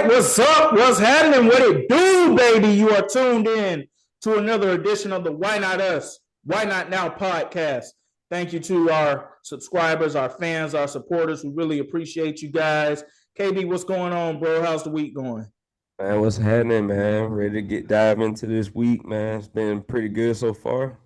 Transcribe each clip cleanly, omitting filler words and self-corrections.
right, what's up? What's happening? What it do, baby? You are tuned in to another edition of the Why Not Us, Why Not Now podcast. Thank you to our subscribers, our fans, our supporters. We really appreciate you guys. KB, what's going on, bro? How's the week going? Man, what's happening, man? Ready to dive into this week, man. It's been pretty good so far.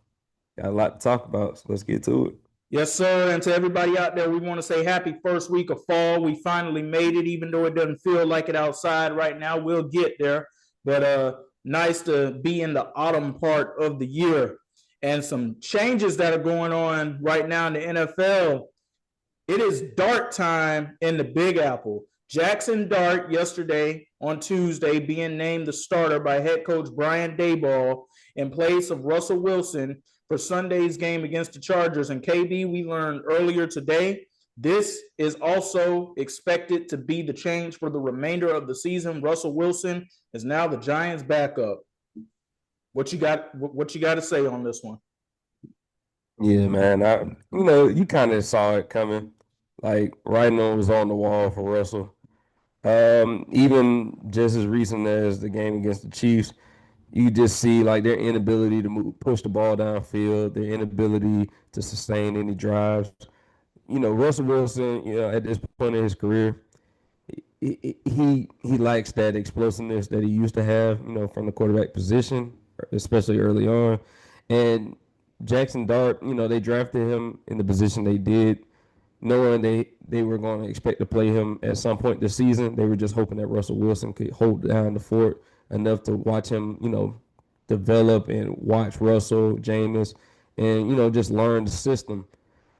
Got a lot to talk about, so let's get to it. Yes, sir. And to everybody out there, we want to say happy first week of fall. We finally made it, even though it doesn't feel like it outside right now. We'll get there. But nice to be in the autumn part of the year. And some changes that are going on right now in the NFL. It is dart time in the Big Apple. Jaxson Dart yesterday on Tuesday being named the starter by head coach Brian Daboll in place of Russell Wilson for Sunday's game against the Chargers. And KB, we learned earlier today, this is also expected to be the change for the remainder of the season. Russell Wilson is now the Giants' backup. What you got to say on this one? Yeah, man. You kind of saw it coming. Like writing was on the wall for Russell. Even just as recent as the game against the Chiefs, you just see like their inability to push the ball downfield, their inability to sustain any drives. Russell Wilson, at this point in his career, he lacks that explosiveness that he used to have, from the quarterback position, especially early on. And Jaxson Dart, they drafted him in the position they did, knowing they were going to expect to play him at some point this season. They were just hoping that Russell Wilson could hold down the fort enough to watch him, develop and watch Russell, Jameis, and, just learn the system.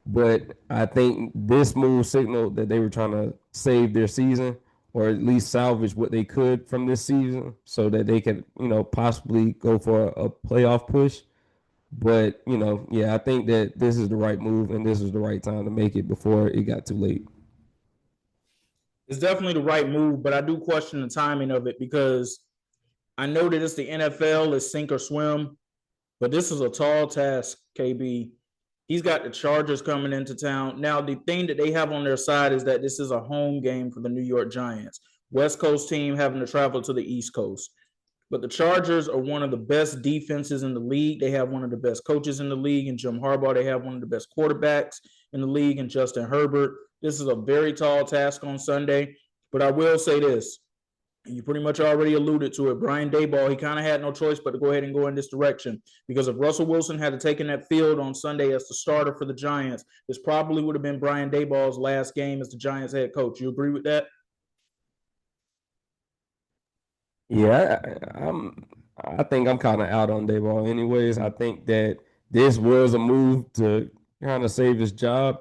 But I think this move signaled that they were trying to save their season or at least salvage what they could from this season so that they could, possibly go for a playoff push. But, yeah, I think that this is the right move and this is the right time to make it before it got too late. It's definitely the right move, but I do question the timing of it because I know that it's the NFL, it's sink or swim, but this is a tall task, KB. He's got the Chargers coming into town. Now, the thing that they have on their side is that this is a home game for the New York Giants. West Coast team having to travel to the East Coast. But the Chargers are one of the best defenses in the league. They have one of the best coaches in the league in Jim Harbaugh. They have one of the best quarterbacks in the league in Justin Herbert. This is a very tall task on Sunday. But I will say this. You pretty much already alluded to it. Brian Daboll, he kind of had no choice but to go ahead and go in this direction. Because if Russell Wilson had taken that field on Sunday as the starter for the Giants, this probably would have been Brian Daboll's last game as the Giants head coach. You agree with that? Yeah, I think I'm kind of out on Dayball anyways. I think that this was a move to kind of save his job.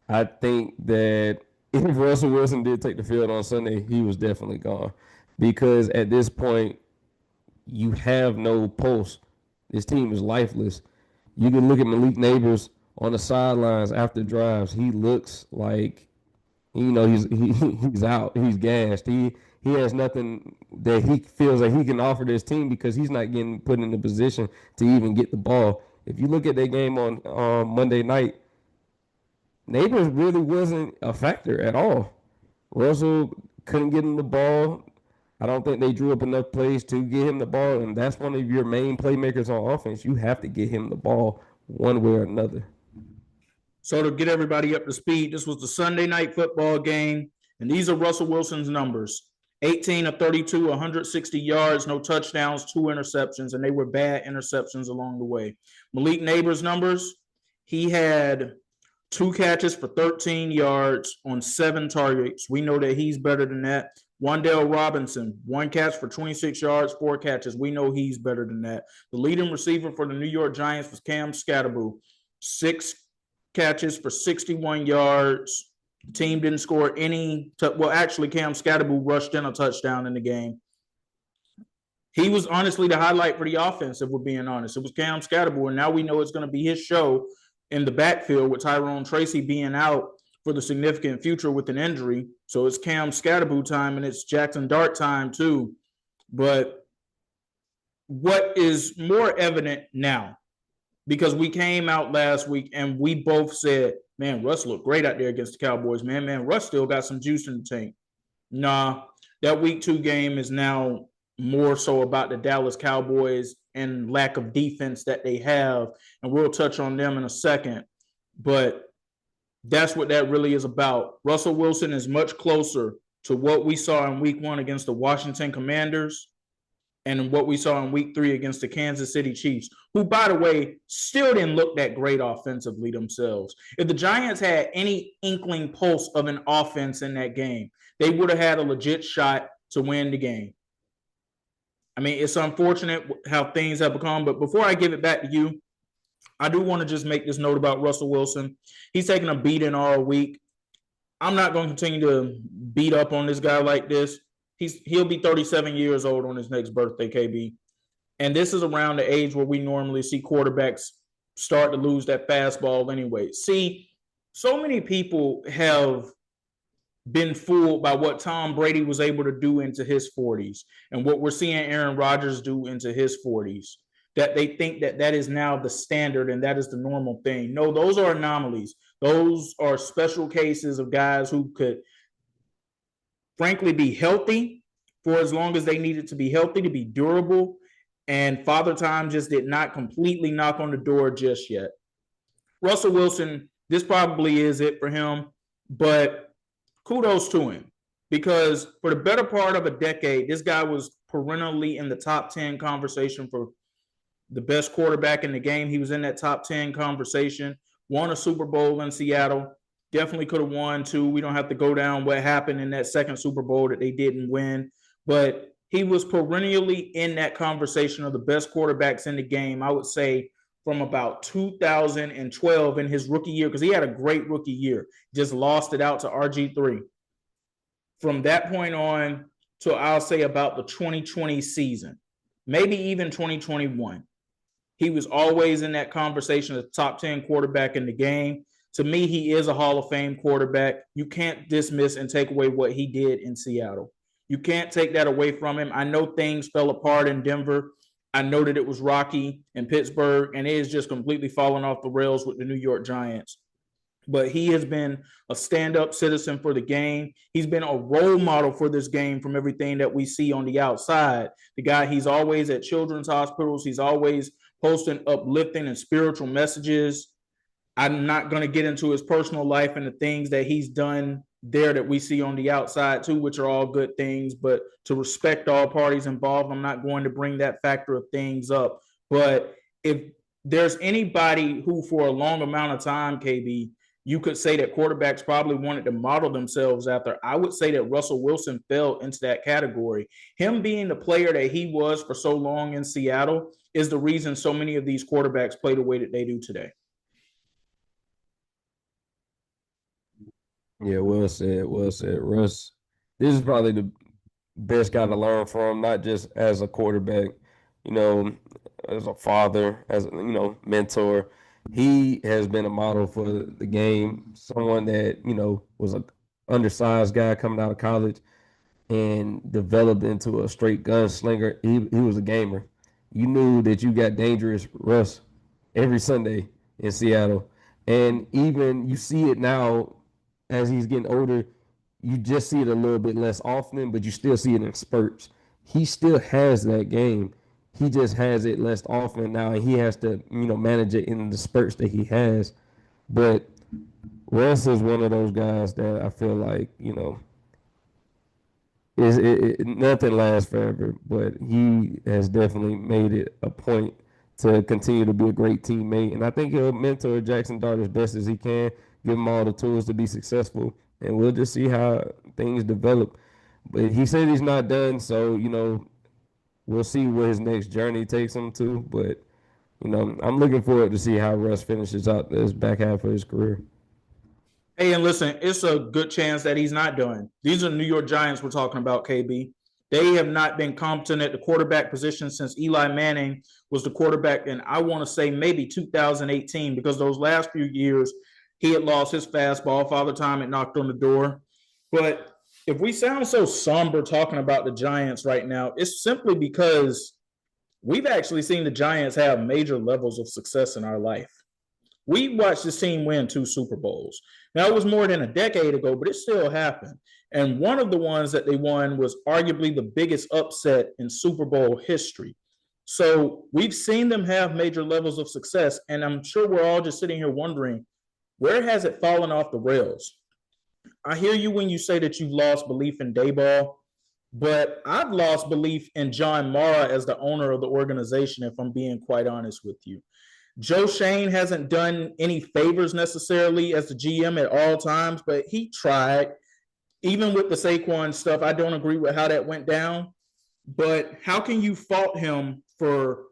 I think that if Russell Wilson did take the field on Sunday, he was definitely gone because at this point, you have no pulse. This team is lifeless. You can look at Malik Neighbors on the sidelines after drives. He looks like he's out. He's gassed. He has nothing that he feels like he can offer this team because he's not getting put in the position to even get the ball. If you look at that game on Monday night, Neighbors really wasn't a factor at all. Russell couldn't get him the ball. I don't think they drew up enough plays to get him the ball, and that's one of your main playmakers on offense. You have to get him the ball one way or another. So to get everybody up to speed, this was the Sunday night football game, and these are Russell Wilson's numbers. 18 of 32, 160 yards, no touchdowns, 2 interceptions, and they were bad interceptions along the way. Malik Neighbors' numbers, he had 2 catches for 13 yards on 7 targets. We know that he's better than that. Wan'Dale Robinson, 1 catch for 26 yards, 4 catches. We know he's better than that. The leading receiver for the New York Giants was Cam Skattebo, 6 catches for 61 yards. The team didn't score any. Actually, Cam Skattebo rushed in a touchdown in the game. He was honestly the highlight for the offense, if we're being honest. It was Cam Skattebo, and now we know it's going to be his show in the backfield with Tyrone Tracy being out for the significant future with an injury. So it's Cam Skattebo time, and it's Jaxson Dart time too. But what is more evident now, because we came out last week and we both said, man, Russ looked great out there against the Cowboys. Man, Russ still got some juice in the tank. Nah, That week 2 game is now more so about the Dallas Cowboys and lack of defense that they have. And we'll touch on them in a second. But that's what that really is about. Russell Wilson is much closer to what we saw in week 1 against the Washington Commanders and what we saw in week 3 against the Kansas City Chiefs, who, by the way, still didn't look that great offensively themselves. If the Giants had any inkling pulse of an offense in that game, they would have had a legit shot to win the game. I mean, it's unfortunate how things have become, but before I give it back to you, I do want to just make this note about Russell Wilson. He's taking a beating all week. I'm not going to continue to beat up on this guy like this. He'll be 37 years old on his next birthday, KB. And this is around the age where we normally see quarterbacks start to lose that fastball anyway. See, so many people have been fooled by what Tom Brady was able to do into his 40s and what we're seeing Aaron Rodgers do into his 40s, that they think that that is now the standard and that is the normal thing. No, those are anomalies. Those are special cases of guys who could frankly be healthy for as long as they needed to be healthy, to be durable. And Father Time just did not completely knock on the door just yet. Russell Wilson, this probably is it for him, but kudos to him, because for the better part of a decade, this guy was perennially in the top 10 conversation for the best quarterback in the game. He was in that top 10 conversation, won a Super Bowl in Seattle, definitely could have won too. We don't have to go down what happened in that second Super Bowl that they didn't win, but he was perennially in that conversation of the best quarterbacks in the game, I would say, from about 2012 in his rookie year, because he had a great rookie year, just lost it out to RG3. From that point on to, I'll say, about the 2020 season, maybe even 2021, he was always in that conversation as top 10 quarterback in the game. To me, he is a Hall of Fame quarterback. You can't dismiss and take away what he did in Seattle. You can't take that away from him. I know things fell apart in Denver. I know that it was rocky in Pittsburgh, and it is just completely fallen off the rails with the New York Giants. But he has been a stand-up citizen for the game. He's been a role model for this game from everything that we see on the outside. The guy, he's always at children's hospitals. He's always posting uplifting and spiritual messages. I'm not going to get into his personal life and the things that he's done there that we see on the outside too, which are all good things, but to respect all parties involved, I'm not going to bring that factor of things up. But if there's anybody who for a long amount of time, KB, you could say that quarterbacks probably wanted to model themselves after, I would say that Russell Wilson fell into that category. Him being the player that he was for so long in Seattle is the reason so many of these quarterbacks play the way that they do today. Yeah, well said, well said. Russ, this is probably the best guy to learn from, not just as a quarterback, you know, as a father, as mentor. He has been a model for the game, someone that, was a undersized guy coming out of college and developed into a straight gunslinger. He was a gamer. You knew that you got dangerous Russ every Sunday in Seattle. And even you see it now as he's getting older, you just see it a little bit less often, but you still see it in spurts. He still has that game. He just has it less often now, and he has to, manage it in the spurts that he has. But Russ is one of those guys that I feel like, nothing lasts forever, but he has definitely made it a point to continue to be a great teammate. And I think he'll mentor Jaxson Dart as best as he can, give him all the tools to be successful, and we'll just see how things develop. But he said he's not done, so, we'll see where his next journey takes him to. But, I'm looking forward to see how Russ finishes out this back half of his career. Hey, and listen, it's a good chance that he's not done. These are New York Giants we're talking about, KB. They have not been competent at the quarterback position since Eli Manning was the quarterback in, I want to say, maybe 2018, because those last few years he had lost his fastball. Father Time had knocked on the door. But if we sound so somber talking about the Giants right now, it's simply because we've actually seen the Giants have major levels of success in our life. We watched this team win 2 Super Bowls. Now, it was more than a decade ago, but it still happened. And one of the ones that they won was arguably the biggest upset in Super Bowl history. So we've seen them have major levels of success. And I'm sure we're all just sitting here wondering, where has it fallen off the rails? I hear you when you say that you've lost belief in Daboll, but I've lost belief in John Mara as the owner of the organization, if I'm being quite honest with you. Joe Schoen hasn't done any favors necessarily as the GM at all times, but he tried. Even with the Saquon stuff, I don't agree with how that went down. But how can you fault him for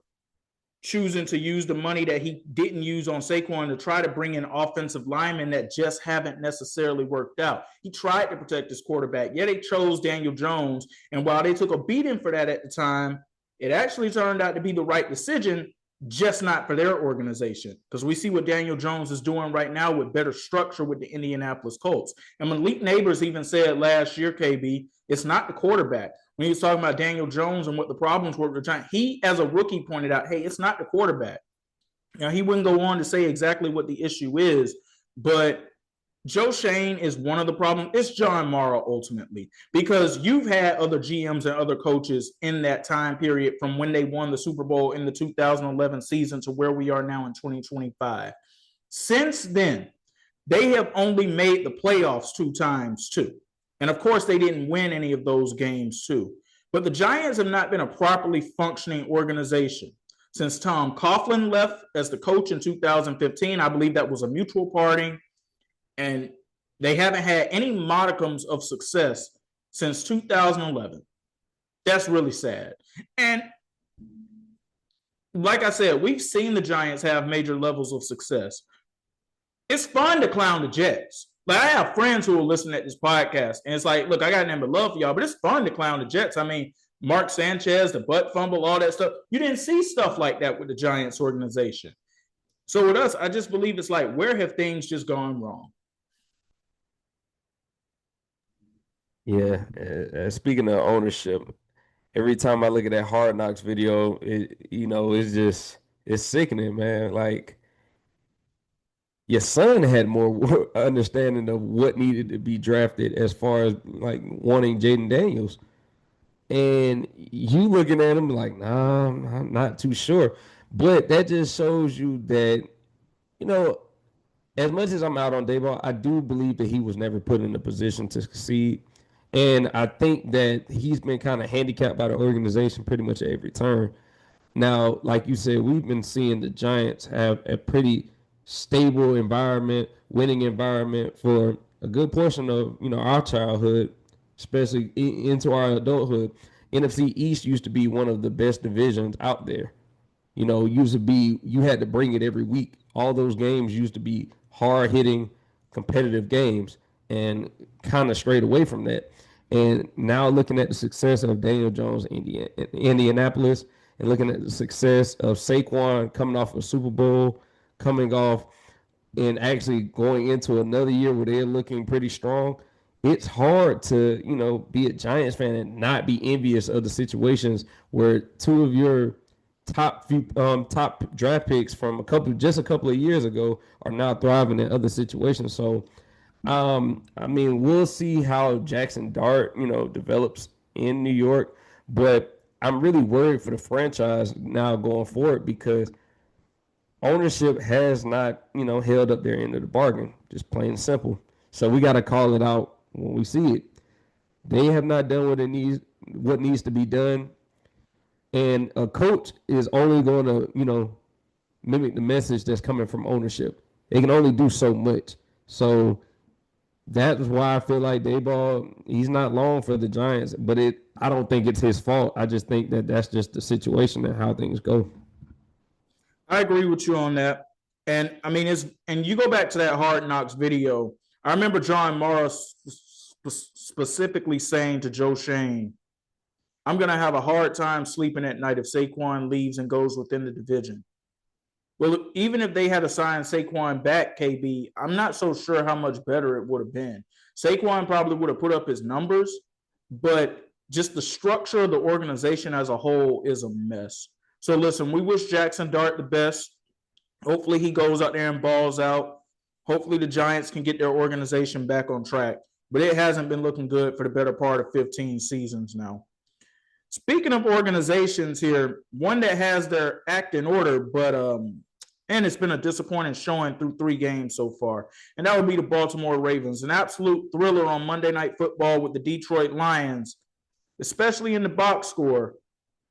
choosing to use the money that he didn't use on Saquon to try to bring in offensive linemen that just haven't necessarily worked out? He tried to protect his quarterback. Yeah, they chose Daniel Jones. And while they took a beating for that at the time, it actually turned out to be the right decision, just not for their organization. Because we see what Daniel Jones is doing right now with better structure with the Indianapolis Colts. And Malik Neighbors even said last year, KB, it's not the quarterback. When he was talking about Daniel Jones and what the problems were with the Giants, he, as a rookie, pointed out, hey, it's not the quarterback. Now, he wouldn't go on to say exactly what the issue is, but Joe Schoen is one of the problems. It's John Mara ultimately, because you've had other GMs and other coaches in that time period from when they won the Super Bowl in the 2011 season to where we are now in 2025. Since then, they have only made the playoffs 2 times too. And of course, they didn't win any of those games too. But the Giants have not been a properly functioning organization. Since Tom Coughlin left as the coach in 2015, I believe that was a mutual parting. And they haven't had any modicums of success since 2011. That's really sad. And like I said, we've seen the Giants have major levels of success. It's fun to clown the Jets. Like, I have friends who will listen at this podcast, and it's like, look, I got nothing but love for y'all, but it's fun to clown the Jets. I mean, Mark Sanchez, the butt fumble, all that stuff. You didn't see stuff like that with the Giants organization. So with us, I just believe it's like, where have things just gone wrong? Yeah. Speaking of ownership, every time I look at that Hard Knocks video, it's sickening, man. Like, your son had more understanding of what needed to be drafted as far as like wanting Jaden Daniels. And you looking at him like, nah, I'm not too sure. But that just shows you that, you know, as much as I'm out on Dayball, I do believe that he was never put in a position to succeed. And I think that he's been kind of handicapped by the organization pretty much at every turn. Now, like you said, we've been seeing the Giants have a pretty stable environment, winning environment for a good portion of our childhood, especially into our adulthood. NFC East used to be one of the best divisions out there. Used to be you had to bring it every week. All those games used to be hard hitting, competitive games, and kind of strayed away from that. And now looking at the success of Daniel Jones in Indianapolis, and looking at the success of Saquon coming off a Super Bowl, coming off and actually going into another year where they're looking pretty strong, it's hard to, be a Giants fan and not be envious of the situations where 2 of your top draft picks from just a couple of years ago are now thriving in other situations. So, I mean, we'll see how Jaxson Dart, develops in New York, but I'm really worried for the franchise now going forward because ownership has not, held up their end of the bargain, just plain and simple. So we got to call it out when we see it. They have not done what needs to be done, and a coach is only going to, mimic the message that's coming from ownership. They can only do so much. So that's why I feel like Daboll, he's not long for the Giants, but I don't think it's his fault. I just think that that's just the situation and how things go. I agree with you on that. And I mean, and you go back to that Hard Knocks video. I remember John Morris specifically saying to Joe Schoen, I'm going to have a hard time sleeping at night if Saquon leaves and goes within the division. Well, even if they had assigned Saquon back, KB, I'm not so sure how much better it would have been. Saquon probably would have put up his numbers, but just the structure of the organization as a whole is a mess. So listen, we wish Jaxson Dart the best. Hopefully he goes out there and balls out. Hopefully the Giants can get their organization back on track. But it hasn't been looking good for the better part of 15 seasons now. Speaking of organizations here, one that has their act in order, but and it's been a disappointing showing through 3 games so far, and that would be the Baltimore Ravens. An absolute thriller on Monday Night Football with the Detroit Lions, especially in the box score.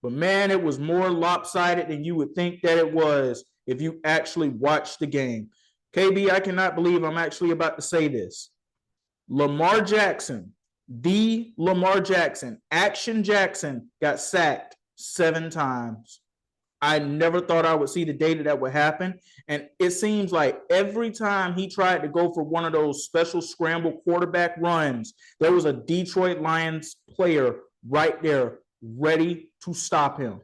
But man, it was more lopsided than you would think that it was if you actually watched the game. KB, I cannot believe I'm actually about to say this. Lamar Jackson, the Lamar Jackson, Action Jackson, got sacked 7 times. I never thought I would see the day that would happen. And it seems like every time he tried to go for one of those special scramble quarterback runs, there was a Detroit Lions player right there ready to stop him.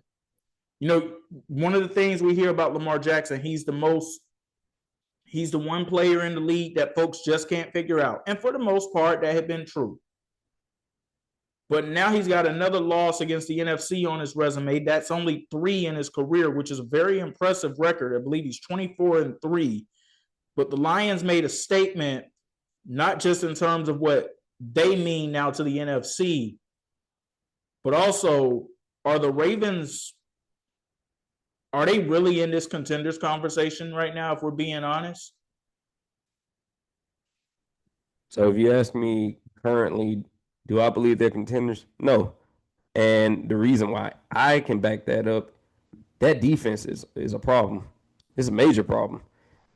You know, one of the things we hear about Lamar Jackson, he's the one player in the league that folks just can't figure out. And for the most part, that had been true. But now he's got another loss against the NFC on his resume. That's only 3 in his career, which is a very impressive record. I believe he's 24-3. But the Lions made a statement, not just in terms of what they mean now to the NFC, but also, are the Ravens, are they really in this contenders conversation right now, if we're being honest? So if you ask me currently, do I believe they're contenders? No. And the reason why I can back that up, that defense is a problem. It's a major problem.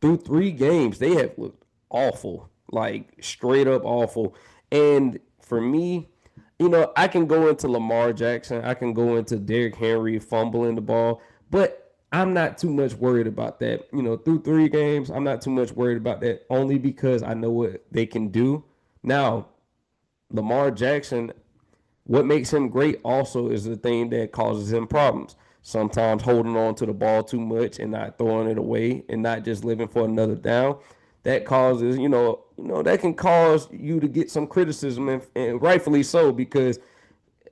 Through 3 games, they have looked awful, like straight up awful. And for me, I can go into Lamar Jackson, I can go into Derrick Henry fumbling the ball, but I'm not too much worried about that. Through 3 games, I'm not too much worried about that only because I know what they can do. Now, Lamar Jackson, what makes him great also is the thing that causes him problems. Sometimes holding on to the ball too much and not throwing it away and not just living for another down. That causes, that can cause you to get some criticism, and rightfully so, because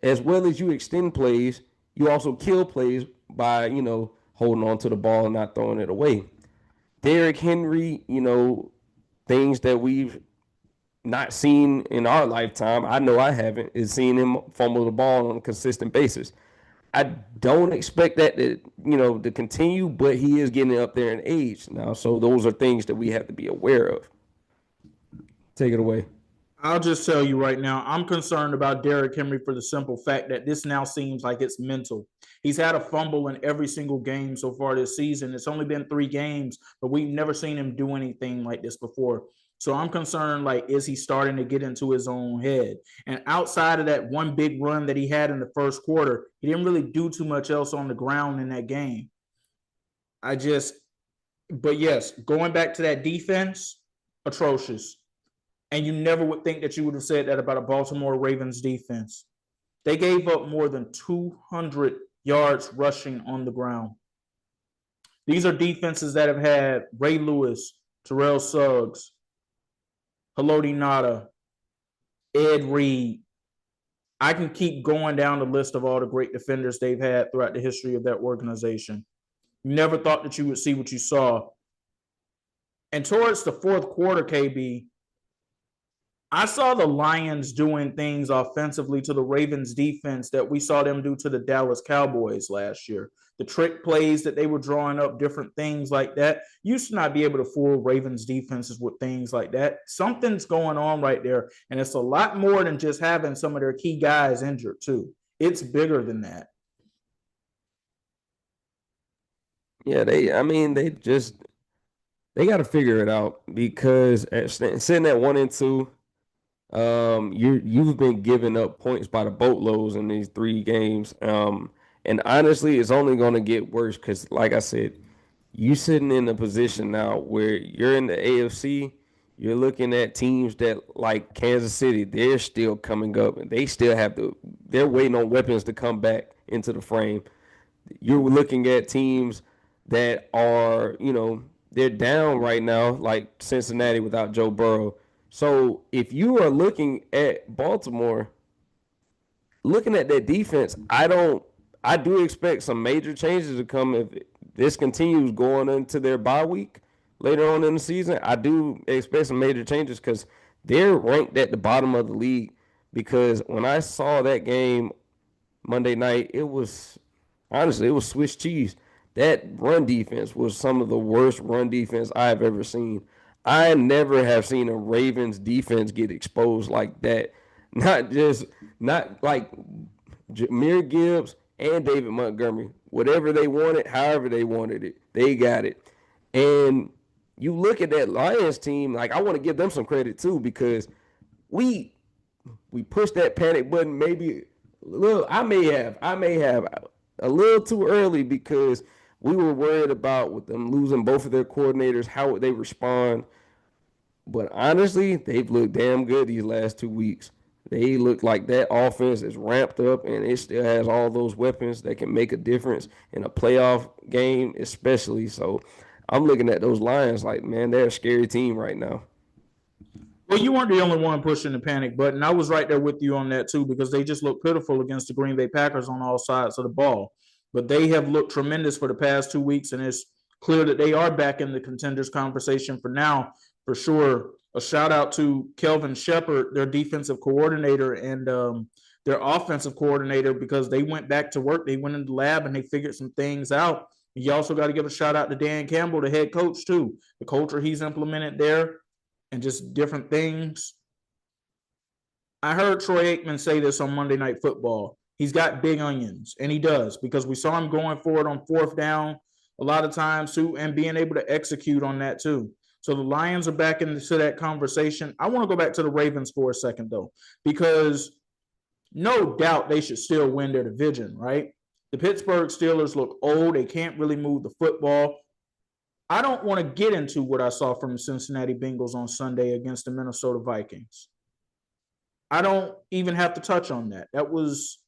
as well as you extend plays, you also kill plays by, holding on to the ball and not throwing it away. Derrick Henry, things that we've not seen in our lifetime, I know I haven't, is seeing him fumble the ball on a consistent basis. I don't expect that to continue, but he is getting up there in age now. So those are things that we have to be aware of. Take it away. I'll just tell you right now, I'm concerned about Derrick Henry for the simple fact that this now seems like it's mental. He's had a fumble in every single game so far this season. It's only been 3 games, but we've never seen him do anything like this before. So I'm concerned, like, is he starting to get into his own head? And outside of that one big run that he had in the first quarter, he didn't really do too much else on the ground in that game. But yes, going back to that defense, atrocious. And you never would think that you would have said that about a Baltimore Ravens defense. They gave up more than 200 yards rushing on the ground. These are defenses that have had Ray Lewis, Terrell Suggs, Haloti Ngata, Ed Reed. I can keep going down the list of all the great defenders they've had throughout the history of that organization. You never thought that you would see what you saw. And towards the fourth quarter, KB, I saw the Lions doing things offensively to the Ravens defense that we saw them do to the Dallas Cowboys last year. The trick plays that they were drawing up, different things like that. You used to not be able to fool Ravens defenses with things like that. Something's going on right there, and it's a lot more than just having some of their key guys injured too. It's bigger than that. Yeah, they got to figure it out because sitting at 1-2, you've been giving up points by the boatloads in these 3 games. And honestly, it's only going to get worse because, like I said, you sitting in a position now where you're in the AFC. You're looking at teams that, like Kansas City, they're still coming up and they're waiting on weapons to come back into the frame. You're looking at teams that are, they're down right now, like Cincinnati without Joe Burrow. So if you are looking at Baltimore, looking at that defense, I do expect some major changes to come this continues going into their bye week later on in the season, I do expect some major changes because they're ranked at the bottom of the league. Because when I saw that game Monday night, it was honestly, it was Swiss cheese. That run defense was some of the worst run defense I've ever seen. I never have seen a Ravens defense get exposed like that. Not like Jameer Gibbs and David Montgomery. Whatever they wanted, however they wanted it, they got it. And you look at that Lions team, like I want to give them some credit too we we pushed that panic button maybe a little. I may have a little too early because we were worried about with them losing both of their coordinators, how would they respond? But honestly, they've looked damn good these last 2 weeks. They look like that offense is ramped up and it still has all those weapons that can make a difference in a playoff game, especially. So I'm looking at those Lions like, man, they're a scary team right now. Well, you weren't the only one pushing the panic button. I was right there with you on that too because they just look pitiful against the Green Bay Packers on all sides of the ball. But they have looked tremendous for the past 2 weeks, and it's clear that they are back in the contenders conversation for now, for sure. A shout out to Kelvin Shepard, their defensive coordinator, and their offensive coordinator, because they went back to work. They went in the lab and they figured some things out. You also got to give a shout out to Dan Campbell, the head coach, too. The culture he's implemented there and just different things. I heard Troy Aikman say this on Monday Night Football. He's got big onions, and he does, because we saw him going for it on fourth down a lot of times too, and being able to execute on that too. So the Lions are back into that conversation. I want to go back to the Ravens for a second though, because no doubt they should still win their division, right? The Pittsburgh Steelers look old. They can't really move the football. I don't want to get into what I saw from the Cincinnati Bengals on Sunday against the Minnesota Vikings. I don't even have to touch on that. That was,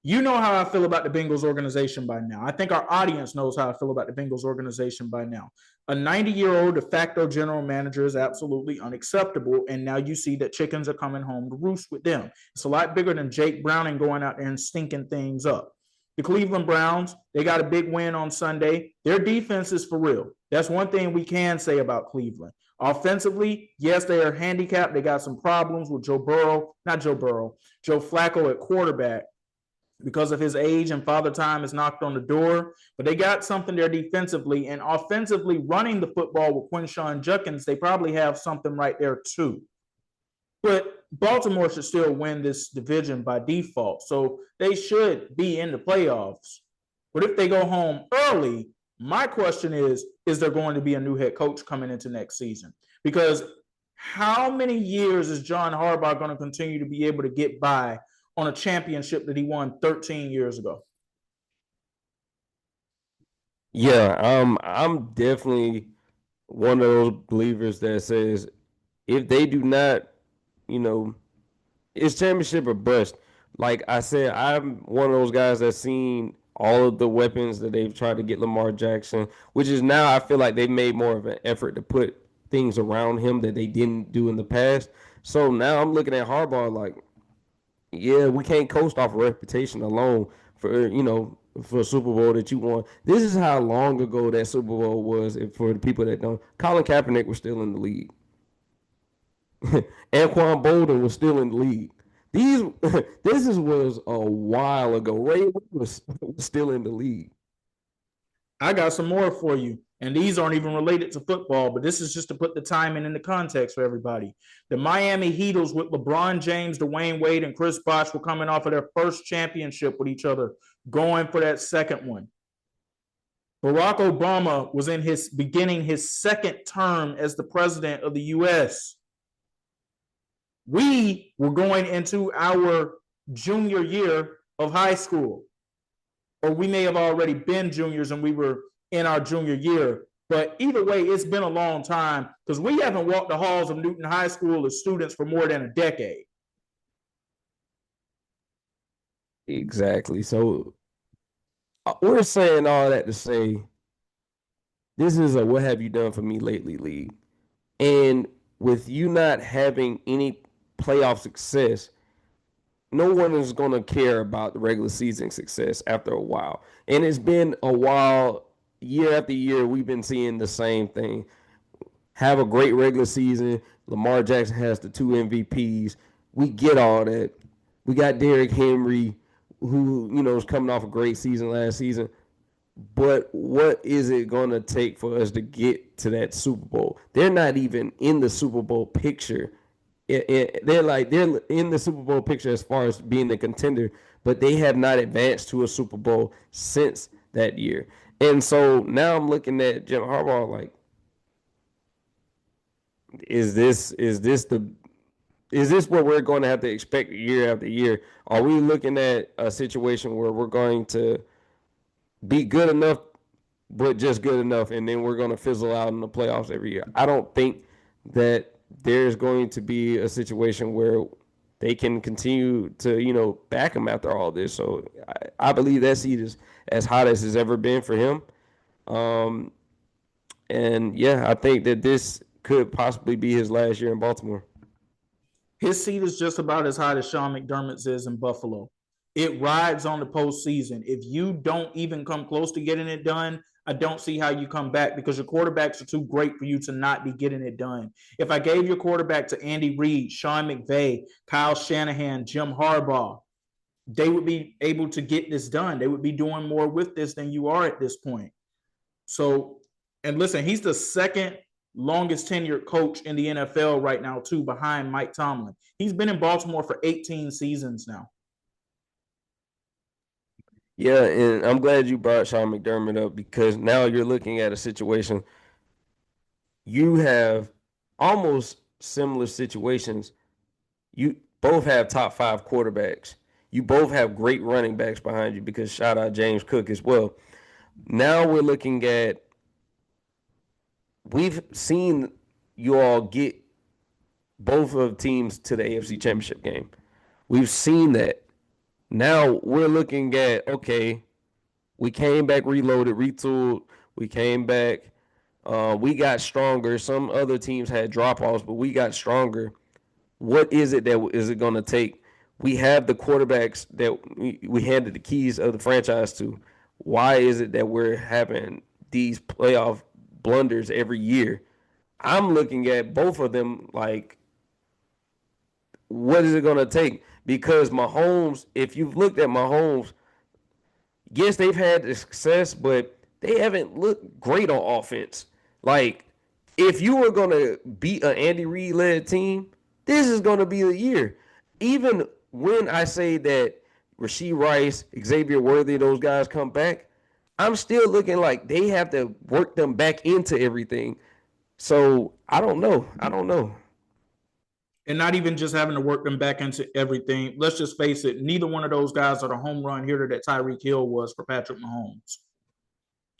you know how I feel about the Bengals organization by now. I think our audience knows how I feel about the Bengals organization by now. A 90-year-old de facto general manager is absolutely unacceptable, and now you see that chickens are coming home to roost with them. It's a lot bigger than Jake Browning going out there and stinking things up. The Cleveland Browns, they got a big win on Sunday. Their defense is for real. That's one thing we can say about Cleveland. Offensively, yes, they are handicapped. They got some problems with Joe Flacco at quarterback because of his age, and Father Time has knocked on the door. But they got something there defensively, and offensively, running the football with Quinshon Judkins, they probably have something right there too. But Baltimore should still win this division by default, so they should be in the playoffs. But if they go home early, my question is there going to be a new head coach coming into next season? Because how many years is John Harbaugh going to continue to be able to get by on a championship that he won 13 years ago? Yeah, I'm definitely one of those believers that says if they do not, you know, it's championship or bust. Like I said, I'm one of those guys that's seen all of the weapons that they've tried to get Lamar Jackson, which is now I feel like they made more of an effort to put things around him that they didn't do in the past. So now I'm looking at Harbaugh like, yeah, we can't coast off a reputation alone for for a Super Bowl that you won. This is how long ago that Super Bowl was. For the people that don't, Colin Kaepernick was still in the league. Anquan Bolden was still in the league. These was a while ago. Ray was still in the league. I got some more for you. And these aren't even related to football, but this is just to put the timing in the context for everybody. The Miami Heatles with LeBron James, Dwayne Wade, and Chris Bosh were coming off of their first championship with each other, going for that second one. Barack Obama was beginning his second term as the president of the U.S. We were going into our junior year of high school, or we may have already been juniors and we were in our junior year. But either way, it's been a long time because we haven't walked the halls of Newton High School as students for more than a decade. Exactly. So we're saying all that to say this is a what have you done for me lately league. And with you not having any playoff success, no one is going to care about the regular season success after a while. And it's been a while year after year, we've been seeing the same thing. Have a great regular season. Lamar Jackson has the 2 MVPs. We get all that. We got Derrick Henry, who is coming off a great season last season. But what is it going to take for us to get to that Super Bowl? They're not even in the Super Bowl picture. They're in the Super Bowl picture as far as being the contender, but they have not advanced to a Super Bowl since that year. And so now I'm looking at Jim Harbaugh like, is this what we're going to have to expect year after year? Are we looking at a situation where we're going to be good enough, but just good enough, and then we're going to fizzle out in the playoffs every year? I don't think that there's going to be a situation where they can continue to back him after all this. So I believe that seat is as hot as it's ever been for him. And yeah, I think that this could possibly be his last year in Baltimore. His seat is just about as hot as Sean McDermott's is in Buffalo. It rides on the postseason. If you don't even come close to getting it done, I don't see how you come back because your quarterbacks are too great for you to not be getting it done. If I gave your quarterback to Andy Reid, Sean McVay, Kyle Shanahan, Jim Harbaugh, they would be able to get this done. They would be doing more with this than you are at this point. So, and listen, he's the second longest tenured coach in the NFL right now, too, behind Mike Tomlin. He's been in Baltimore for 18 seasons now. Yeah, and I'm glad you brought Sean McDermott up because now you're looking at a situation. You have almost similar situations. You both have top 5 quarterbacks. You both have great running backs behind you because shout out James Cook as well. Now we're looking at, we've seen you all get both of teams to the AFC Championship game. We've seen that. Now we're looking at, okay, we came back reloaded, retooled. We came back. We got stronger. Some other teams had drop offs, but we got stronger. What is it that is it going to take? We have the quarterbacks that we handed the keys of the franchise to. Why is it that we're having these playoff blunders every year? I'm looking at both of them like, what is it going to take? Because Mahomes, if you've looked at Mahomes, yes, they've had the success, but they haven't looked great on offense. Like, if you were going to beat an Andy Reid led team, this is going to be the year. Even when I say that Rashee Rice, Xavier Worthy, those guys come back, I'm still looking like they have to work them back into everything. So I don't know. And not even just having to work them back into everything. Let's just face it, neither one of those guys are the home run hitter that Tyreek Hill was for Patrick Mahomes.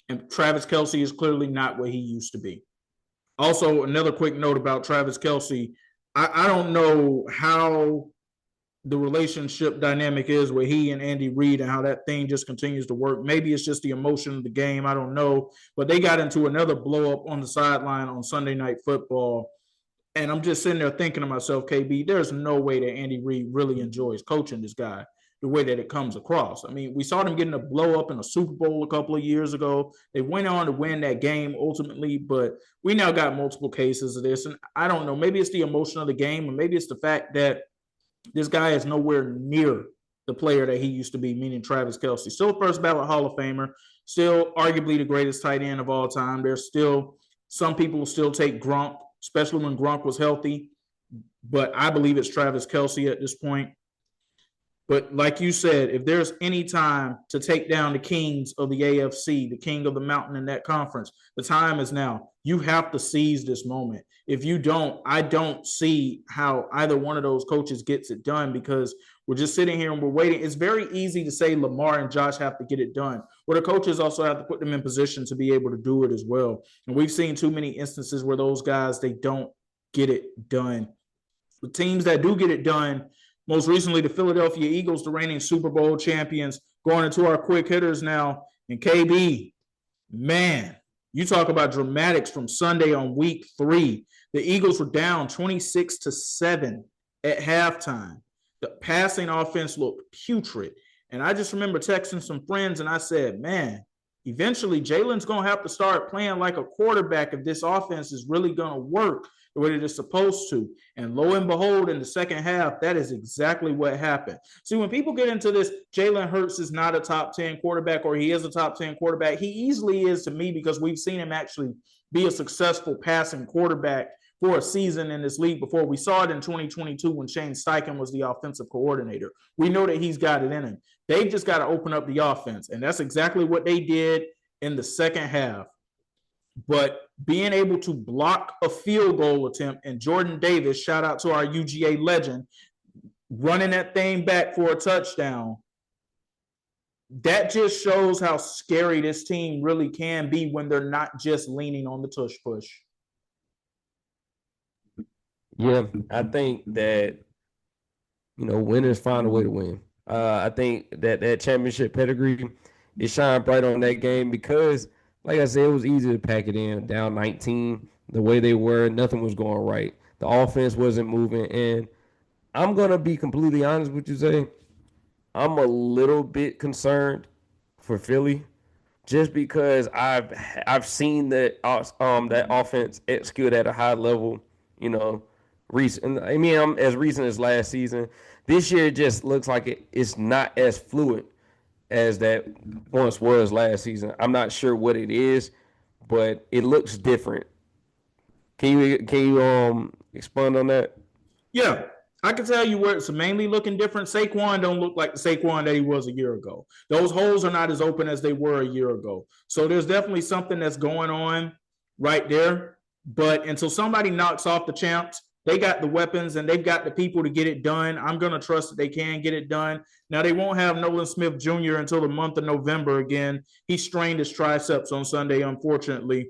And Travis Kelce is clearly not what he used to be. Also, another quick note about Travis Kelce. I don't know how the relationship dynamic is with he and Andy Reid and how that thing just continues to work. Maybe it's just the emotion of the game. I don't know. But they got into another blow up on the sideline on Sunday Night Football. And I'm just sitting there thinking to myself, KB, there's no way that Andy Reid really enjoys coaching this guy the way that it comes across. I mean, we saw them getting a blow up in a Super Bowl a couple of years ago. They went on to win that game ultimately, but we now got multiple cases of this. And I don't know, maybe it's the emotion of the game, or maybe it's the fact that this guy is nowhere near the player that he used to be, meaning Travis Kelce. Still first ballot Hall of Famer, still arguably the greatest tight end of all time. There's still some people who still take Gronk, especially when Gronk was healthy. But I believe it's Travis Kelce at this point. But like you said, if there's any time to take down the kings of the AFC, the king of the mountain in that conference, the time is now. You have to seize this moment. If you don't, I don't see how either one of those coaches gets it done because we're just sitting here and we're waiting. It's very easy to say Lamar and Josh have to get it done, but the coaches also have to put them in position to be able to do it as well. And we've seen too many instances where those guys, they don't get it done. The teams that do get it done, most recently, the Philadelphia Eagles, the reigning Super Bowl champions, going into our quick hitters now. And KB, man, you talk about dramatics from Sunday on week 3. The Eagles were down 26-7 at halftime. The passing offense looked putrid. And I just remember texting some friends and I said, man, eventually Jalen's going to have to start playing like a quarterback if this offense is really going to work the way it is supposed to. And lo and behold, in the second half, that is exactly what happened. See, when people get into this, Jalen Hurts is not a top 10 quarterback or he is a top 10 quarterback, he easily is to me because we've seen him actually be a successful passing quarterback for a season in this league before. We saw it in 2022 when Shane Steichen was the offensive coordinator. We know that he's got it in him. They've just got to open up the offense, and that's exactly what they did in the second half. But being able to block a field goal attempt, and Jordan Davis, shout out to our UGA legend, running that thing back for a touchdown, that just shows how scary this team really can be when they're not just leaning on the tush push. Yeah, I think that, winners find a way to win. I think that championship pedigree, it shined bright on that game because, like I said, it was easy to pack it in. Down 19, the way they were, nothing was going right. The offense wasn't moving. And I'm going to be completely honest with you, Zay. I'm a little bit concerned for Philly just because I've seen that offense execute at a high level, recent. I mean, I'm as recent as last season. This year it just looks like it's not as fluid as that once was last season. I'm not sure what it is, but it looks different. Can you expand on that? Yeah, I can tell you where it's mainly looking different. Saquon don't look like the Saquon that he was a year ago. Those holes are not as open as they were a year ago. So there's definitely something that's going on right there. But until somebody knocks off the champs, they got the weapons and they've got the people to get it done. I'm going to trust that they can get it done. Now, they won't have Nolan Smith Jr. until the month of November again. He strained his triceps on Sunday, unfortunately.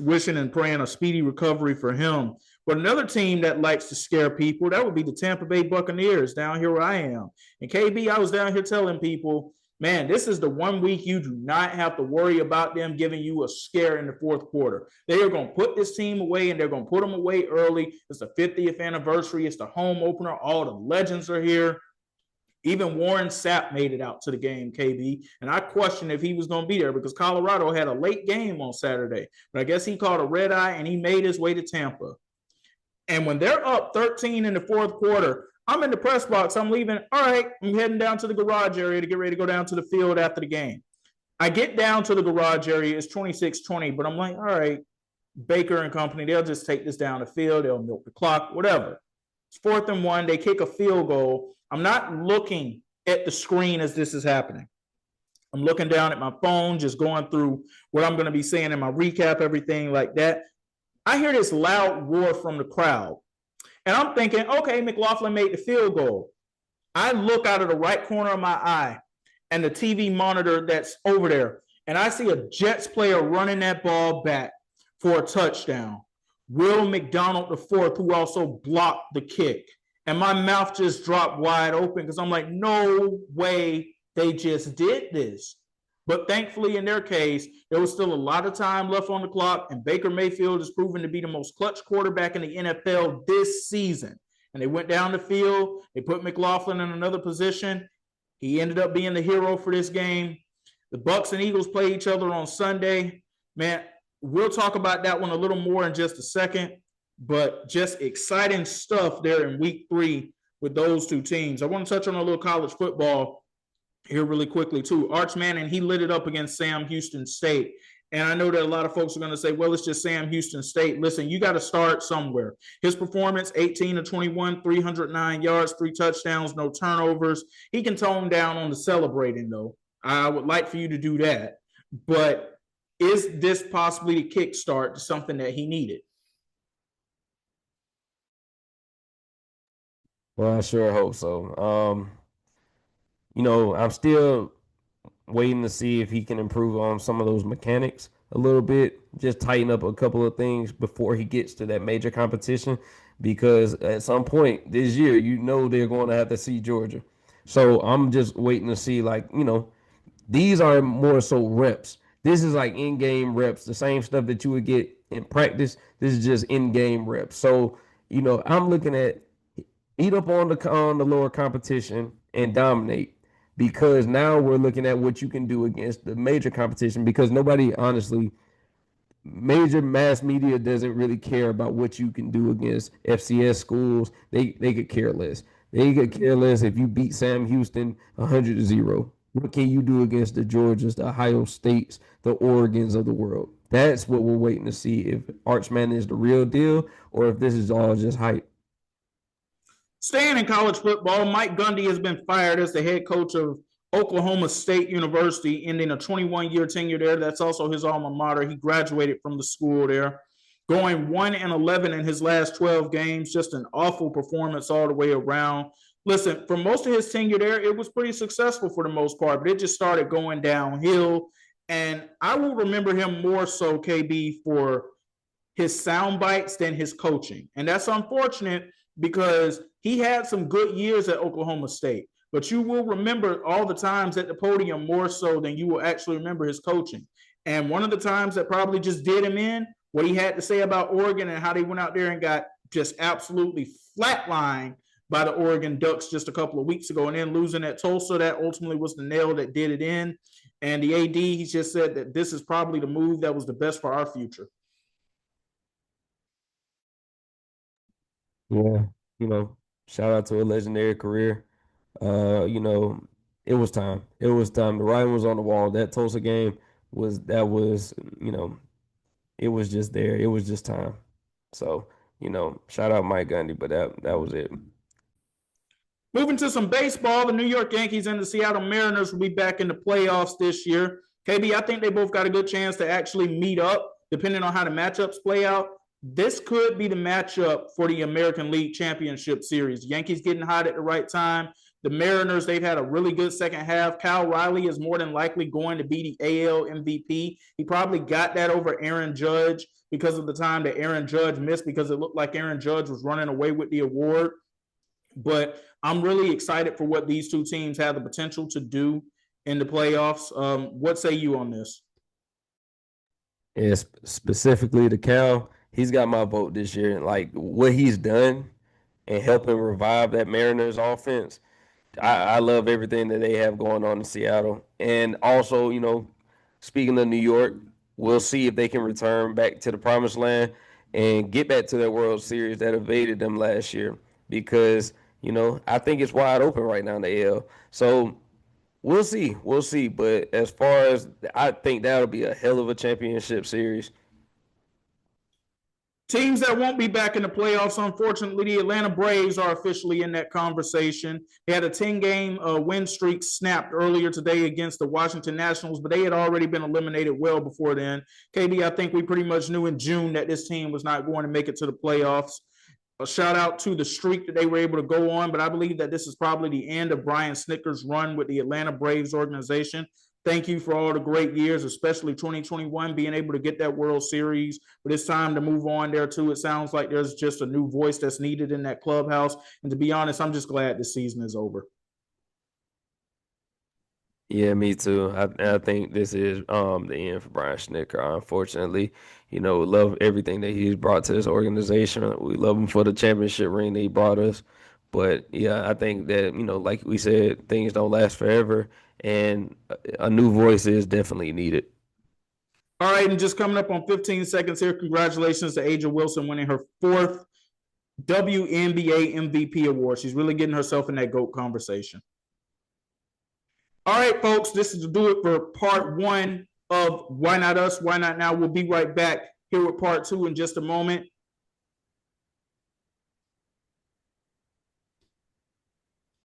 Wishing and praying a speedy recovery for him. But another team that likes to scare people, that would be the Tampa Bay Buccaneers down here where I am. And KB, I was down here telling people, man, this is the 1 week you do not have to worry about them giving you a scare in the fourth quarter. They are going to put this team away, and they're going to put them away early. It's the 50th anniversary. It's the home opener. All the legends are here. Even Warren Sapp made it out to the game, KB, and I questioned if he was going to be there because Colorado had a late game on Saturday. But I guess he caught a red eye, and he made his way to Tampa. And when they're up 13 in the fourth quarter, I'm in the press box. I'm leaving. All right, I'm heading down to the garage area to get ready to go down to the field after the game. I get down to the garage area. It's 26-20, but I'm like, all right, Baker and company, they'll just take this down the field. They'll milk the clock, whatever. It's 4th and 1. They kick a field goal. I'm not looking at the screen as this is happening. I'm looking down at my phone, just going through what I'm going to be saying in my recap, everything like that. I hear this loud roar from the crowd. And I'm thinking, okay, McLaughlin made the field goal. I look out of the right corner of my eye and the TV monitor that's over there, and I see a Jets player running that ball back for a touchdown. Will McDonald IV, who also blocked the kick. And my mouth just dropped wide open because I'm like, no way they just did this. But thankfully, in their case, there was still a lot of time left on the clock, and Baker Mayfield is proven to be the most clutch quarterback in the NFL this season. And they went down the field. They put McLaughlin in another position. He ended up being the hero for this game. The Bucs and Eagles play each other on Sunday. Man, we'll talk about that one a little more in just a second. But just exciting stuff there in week 3 with those two teams. I want to touch on a little college football here really quickly too. Arch Manning, he lit it up against Sam Houston State. And I know that a lot of folks are going to say, well, it's just Sam Houston State. Listen, you got to start somewhere. His performance, 18 of 21, 309 yards, 3 touchdowns, no turnovers. He can tone down on the celebrating, though. I would like for you to do that. But is this possibly the kickstart to something that he needed? Well, I sure hope so. I'm still waiting to see if he can improve on some of those mechanics a little bit, just tighten up a couple of things before he gets to that major competition. Because at some point this year, they're going to have to see Georgia. So I'm just waiting to see, these are more so reps. This is like in-game reps, the same stuff that you would get in practice. This is just in-game reps. So, I'm looking at eat up on the lower competition and dominate, because now we're looking at what you can do against the major competition because nobody honestly major mass media doesn't really care about what you can do against FCS schools. They could care less. They could care less if you beat Sam Houston 100-0. What can you do against the Georgias, the Ohio States, the Oregons of the world? That's what we're waiting to see if Arch Manning is the real deal or if this is all just hype. Staying in college football, Mike Gundy has been fired as the head coach of Oklahoma State University, ending a 21-year tenure there. That's also his alma mater. He graduated from the school there, going 1-11 in his last 12 games. Just an awful performance all the way around. Listen, for most of his tenure there, it was pretty successful for the most part, but it just started going downhill. And I will remember him more so, KB, for his sound bites than his coaching. And that's unfortunate because he had some good years at Oklahoma State, but you will remember all the times at the podium more so than you will actually remember his coaching. And one of the times that probably just did him in, what he had to say about Oregon and how they went out there and got just absolutely flatlined by the Oregon Ducks just a couple of weeks ago, and then losing at Tulsa, that ultimately was the nail that did it in. And the AD, he just said that this is probably the move that was the best for our future. Yeah, shout out to a legendary career. You know, it was time. It was time. The writing was on the wall. That Tulsa game was, it was just there. It was just time. So, shout out Mike Gundy, but that was it. Moving to some baseball, the New York Yankees and the Seattle Mariners will be back in the playoffs this year. KB, I think they both got a good chance to actually meet up, depending on how the matchups play out. This could be the matchup for the American League Championship Series. Yankees getting hot at the right time. The Mariners, they've had a really good second half. Cal Riley is more than likely going to be the AL MVP. He probably got that over Aaron Judge because of the time that Aaron Judge missed, because it looked like Aaron Judge was running away with the award. But I'm really excited for what these two teams have the potential to do in the playoffs. What say you on this? Yeah, specifically to Cal, he's got my vote this year. Like what he's done and helping revive that Mariners offense. I love everything that they have going on in Seattle. And also, speaking of New York, we'll see if they can return back to the promised land and get back to that World Series that evaded them last year. Because, I think it's wide open right now in the AL. So we'll see. We'll see. But as far as I think that'll be a hell of a championship series. Teams that won't be back in the playoffs, unfortunately, the Atlanta Braves are officially in that conversation. They had a 10-game win streak snapped earlier today against the Washington Nationals, but they had already been eliminated well before then. KB, I think we pretty much knew in June that this team was not going to make it to the playoffs. A shout out to the streak that they were able to go on, but I believe that this is probably the end of Brian Snitker's run with the Atlanta Braves organization. Thank you for all the great years, especially 2021, being able to get that World Series. But it's time to move on there, too. It sounds like there's just a new voice that's needed in that clubhouse. And to be honest, I'm just glad this season is over. Yeah, me too. I think this is the end for Brian Snitker. Unfortunately, love everything that he's brought to this organization. We love him for the championship ring that he brought us. But yeah, I think that, like we said, things don't last forever, and a new voice is definitely needed. All right, and just coming up on 15 seconds here, congratulations to A'ja Wilson winning her 4th WNBA MVP award. She's really getting herself in that GOAT conversation. All right, folks, this is to do it for part 1 of Why Not Us, Why Not Now. We'll be right back here with part 2 in just a moment.